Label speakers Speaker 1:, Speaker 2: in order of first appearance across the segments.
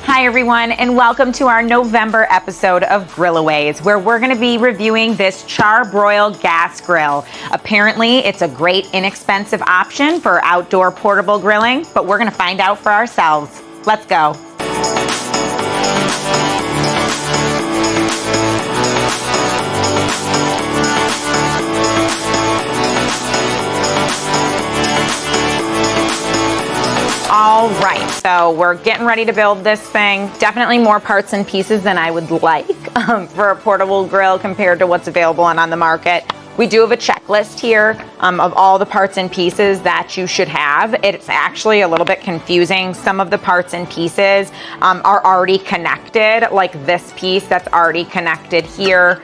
Speaker 1: Hi everyone, and welcome to our November episode of Grillaways, where we're going to be reviewing this Char-Broil gas grill. Apparently, it's a great inexpensive option for outdoor portable grilling, but we're going to find out for ourselves. Let's go. All right, so we're getting ready to build this thing. Definitely more parts and pieces than I would like for a portable grill compared to what's available on the market. We do have a checklist here of all the parts and pieces that you should have. It's actually a little bit confusing. Some of the parts and pieces are already connected, like this piece that's already connected here.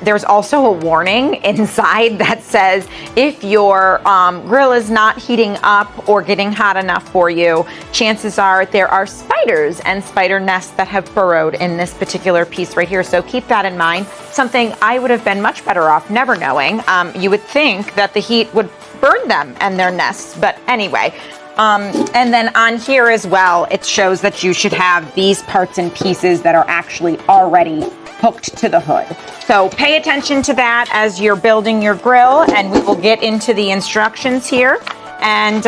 Speaker 1: There's also a warning inside that says if your grill is not heating up or getting hot enough for you, chances are there are spiders and spider nests that have burrowed in this particular piece right here. So keep that in mind. Something I would have been much better off never knowing. You would think that the heat would burn them and their nests, but anyway. And then on here as well, it shows that you should have these parts and pieces that are actually already hooked to the hood. So pay attention to that as you're building your grill, and we will get into the instructions here and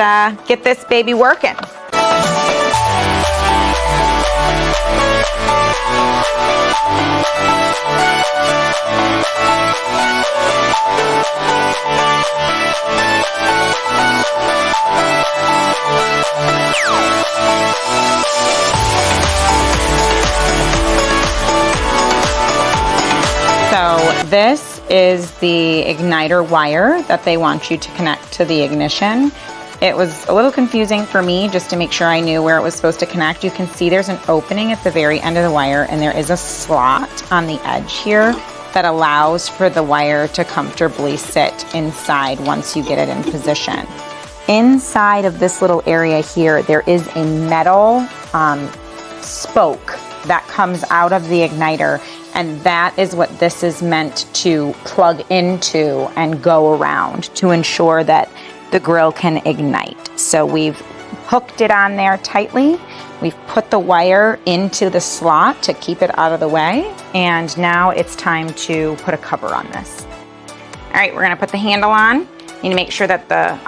Speaker 1: get this baby working. So this is the igniter wire that they want you to connect to the ignition. It was a little confusing for me just to make sure I knew where it was supposed to connect. You can see there's an opening at the very end of the wire, and there is a slot on the edge here that allows for the wire to comfortably sit inside once you get it in position. Inside of this little area here, there is a metal spoke that comes out of the igniter, and that is what this is meant to plug into and go around to ensure that the grill can ignite. So we've hooked it on there tightly. We've put the wire into the slot to keep it out of the way, and now it's time to put a cover on this. All right, we're gonna put the handle on. You need to make sure that the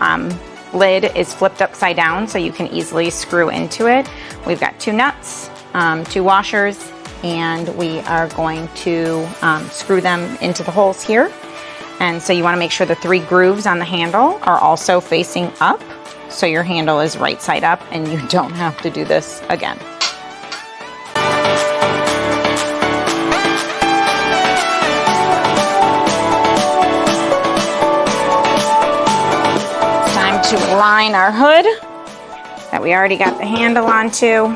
Speaker 1: lid is flipped upside down so you can easily screw into it. We've got 2 nuts, 2 washers, and we are going to screw them into the holes here. And so you want to make sure the 3 grooves on the handle are also facing up, so your handle is right side up and you don't have to do this again. It's time to line our hood that we already got the handle onto.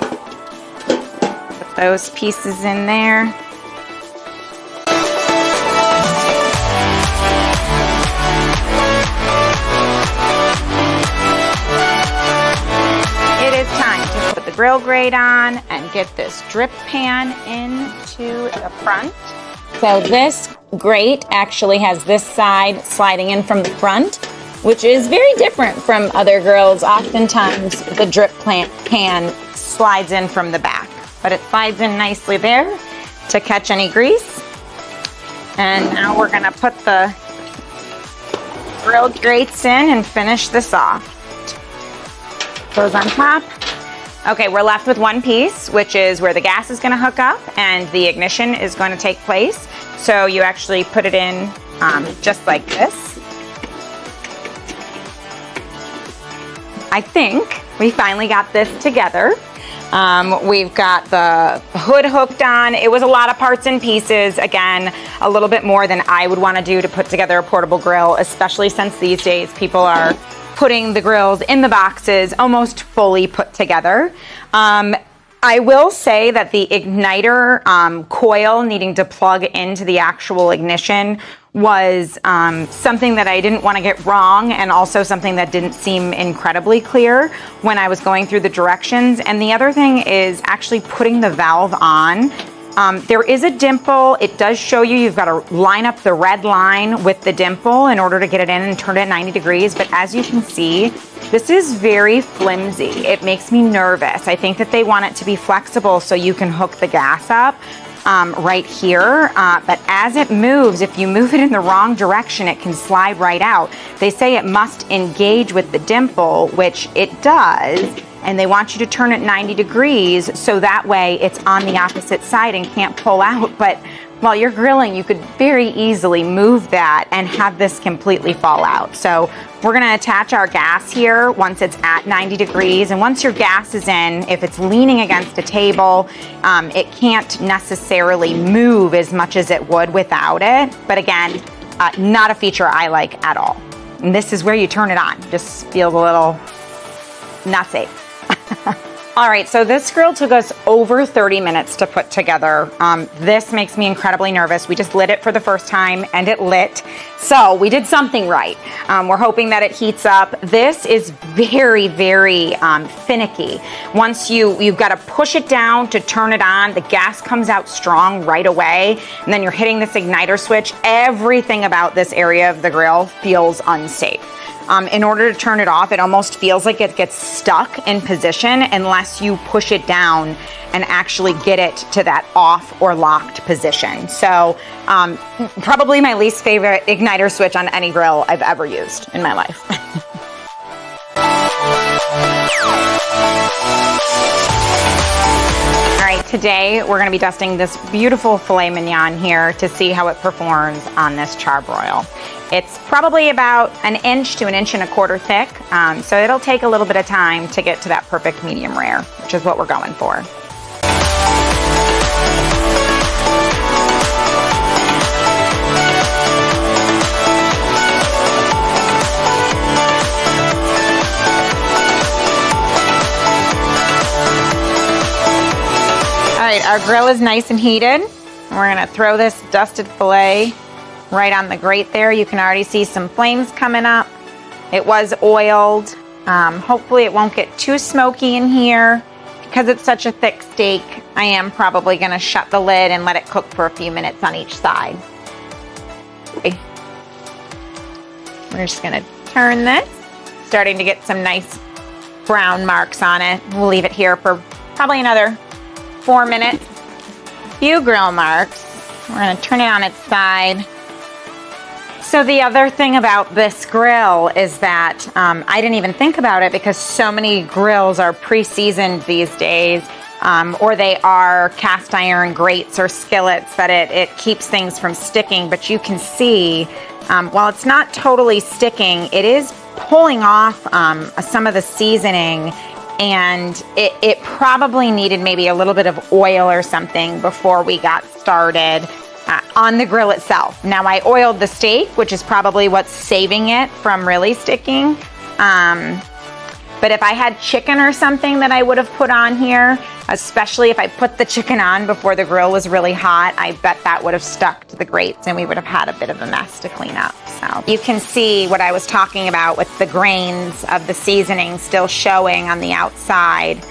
Speaker 1: Put those pieces in there. Grill grate on and get this drip pan into the front. So this grate actually has this side sliding in from the front, which is very different from other grills. Oftentimes the drip pan slides in from the back, but it slides in nicely there to catch any grease. And now we're gonna put the grill grates in and finish this off. Goes on top. Okay, we're left with 1 piece, which is where the gas is gonna hook up and the ignition is going to take place. So you actually put it in just like this. I think we finally got this together. We've got the hood hooked on. It was a lot of parts and pieces. Again, a little bit more than I would wanna do to put together a portable grill, especially since these days people are putting the grills in the boxes almost fully put together. I will say that the igniter coil needing to plug into the actual ignition was something that I didn't want to get wrong, and also something that didn't seem incredibly clear when I was going through the directions. And the other thing is actually putting the valve on There is a dimple. It does show you've got to line up the red line with the dimple in order to get it in and turn it at 90 degrees. But as you can see, this is very flimsy. It makes me nervous. I think that they want it to be flexible so you can hook the gas up right here. But as it moves, if you move it in the wrong direction, it can slide right out. They say it must engage with the dimple, which it does. And they want you to turn it 90 degrees so that way it's on the opposite side and can't pull out. But while you're grilling, you could very easily move that and have this completely fall out. So we're gonna attach our gas here once it's at 90 degrees. And once your gas is in, if it's leaning against a table, it can't necessarily move as much as it would without it. But again, not a feature I like at all. And this is where you turn it on. Just feels a little not safe. All right, so this grill took us over 30 minutes to put together. This makes me incredibly nervous. We just lit it for the first time and it lit. So we did something right. We're hoping that it heats up. This is very, very finicky. Once you've got to push it down to turn it on, the gas comes out strong right away. And then you're hitting this igniter switch. Everything about this area of the grill feels unsafe. In order to turn it off, it almost feels like it gets stuck in position unless you push it down and actually get it to that off or locked position. So probably my least favorite igniter switch on any grill I've ever used in my life. All right, today we're gonna be dusting this beautiful filet mignon here to see how it performs on this Char-Broil. It's probably about 1 inch to 1.25 inches thick, so it'll take a little bit of time to get to that perfect medium rare, which is what we're going for. All right, our grill is nice and heated. We're gonna throw this dusted filet right on the grate there. You can already see some flames coming up. It was oiled. Hopefully it won't get too smoky in here. Because it's such a thick steak, I am probably gonna shut the lid and let it cook for a few minutes on each side. Okay. We're just gonna turn this. Starting to get some nice brown marks on it. We'll leave it here for probably another 4 minutes. Few grill marks. We're gonna turn it on its side. So the other thing about this grill is that I didn't even think about it because so many grills are pre-seasoned these days, or they are cast iron grates or skillets that it keeps things from sticking. But you can see, while it's not totally sticking, it is pulling off some of the seasoning, and it probably needed maybe a little bit of oil or something before we got started. On the grill itself. Now I oiled the steak, which is probably what's saving it from really sticking. But if I had chicken or something that I would have put on here, especially if I put the chicken on before the grill was really hot, I bet that would have stuck to the grates and we would have had a bit of a mess to clean up. So you can see what I was talking about with the grains of the seasoning still showing on the outside.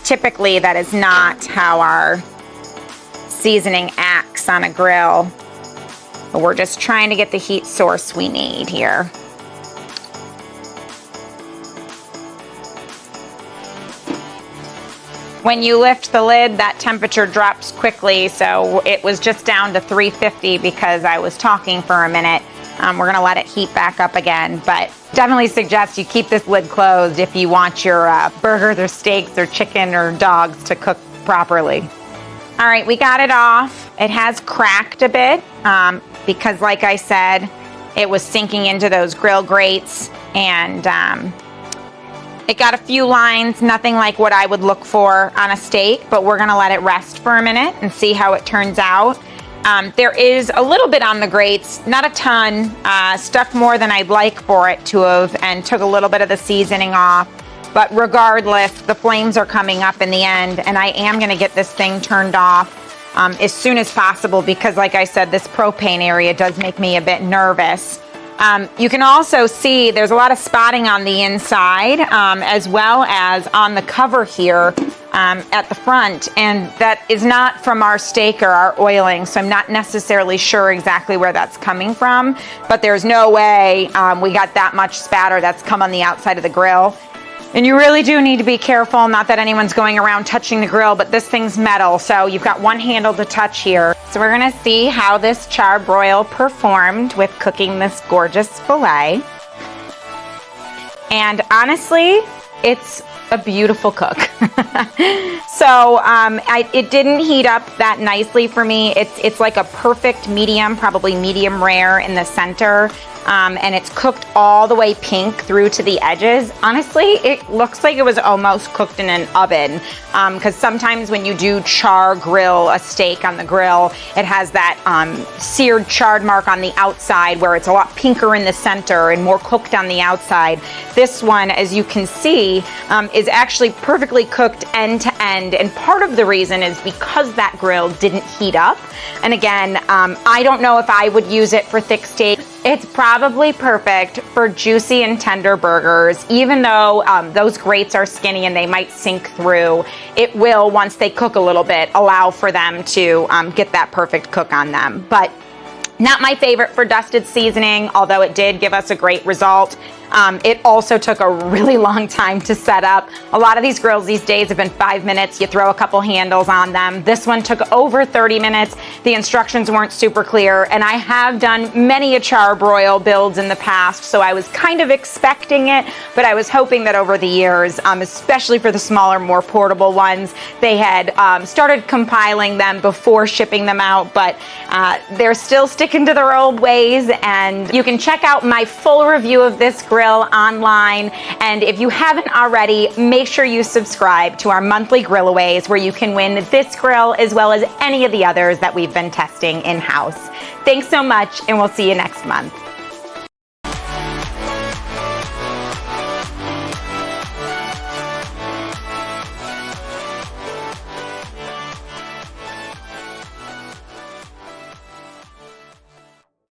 Speaker 1: Typically that is not how our seasoning acts on a grill, but we're just trying to get the heat source we need here. When you lift the lid, that temperature drops quickly, so it was just down to 350 because I was talking for a minute. We're gonna let it heat back up again, but definitely suggest you keep this lid closed if you want your burgers or steaks or chicken or dogs to cook properly. All right, we got it off. It has cracked a bit because, like I said, it was sinking into those grill grates, and it got a few lines, nothing like what I would look for on a steak, but we're gonna let it rest for a minute and see how it turns out. There is a little bit on the grates, not a ton, stuck more than I'd like for it to have, and took a little bit of the seasoning off. But regardless, the flames are coming up in the end, and I am gonna get this thing turned off as soon as possible because, like I said, this propane area does make me a bit nervous. You can also see there's a lot of spotting on the inside, as well as on the cover here. at the front, and that is not from our steak or our oiling, so I'm not necessarily sure exactly where that's coming from, but there's no way we got that much spatter that's come on the outside of the grill. And you really do need to be careful, not that anyone's going around touching the grill, but this thing's metal, so you've got one handle to touch here. So we're gonna see how this char-broil performed with cooking this gorgeous filet. And honestly, it's a beautiful cook. So it didn't heat up that nicely for me. It's like a perfect medium, probably medium rare in the center. And it's cooked all the way pink through to the edges. Honestly, it looks like it was almost cooked in an oven, because sometimes when you do char grill a steak on the grill, it has that seared charred mark on the outside where it's a lot pinker in the center and more cooked on the outside. This one, as you can see, is actually perfectly cooked end to end, and part of the reason is because that grill didn't heat up. And again, I don't know if I would use it for thick steak. It's probably perfect for juicy and tender burgers. Even though those grates are skinny and they might sink through, it will, once they cook a little bit, allow for them to get that perfect cook on them. But not my favorite for dusted seasoning, although it did give us a great result. It also took a really long time to set up. A lot of these grills these days have been 5 minutes. You throw a couple handles on them. This one took over 30 minutes. The instructions weren't super clear, and I have done many a char-broil builds in the past, so I was kind of expecting it, but I was hoping that over the years, especially for the smaller, more portable ones, they had started compiling them before shipping them out, but they're still sticking to their old ways. And you can check out my full review of this grill online, and if you haven't already, make sure you subscribe to our monthly Grillaways, where you can win this grill as well as any of the others that we've been testing in-house. Thanks so much, and we'll see you next month.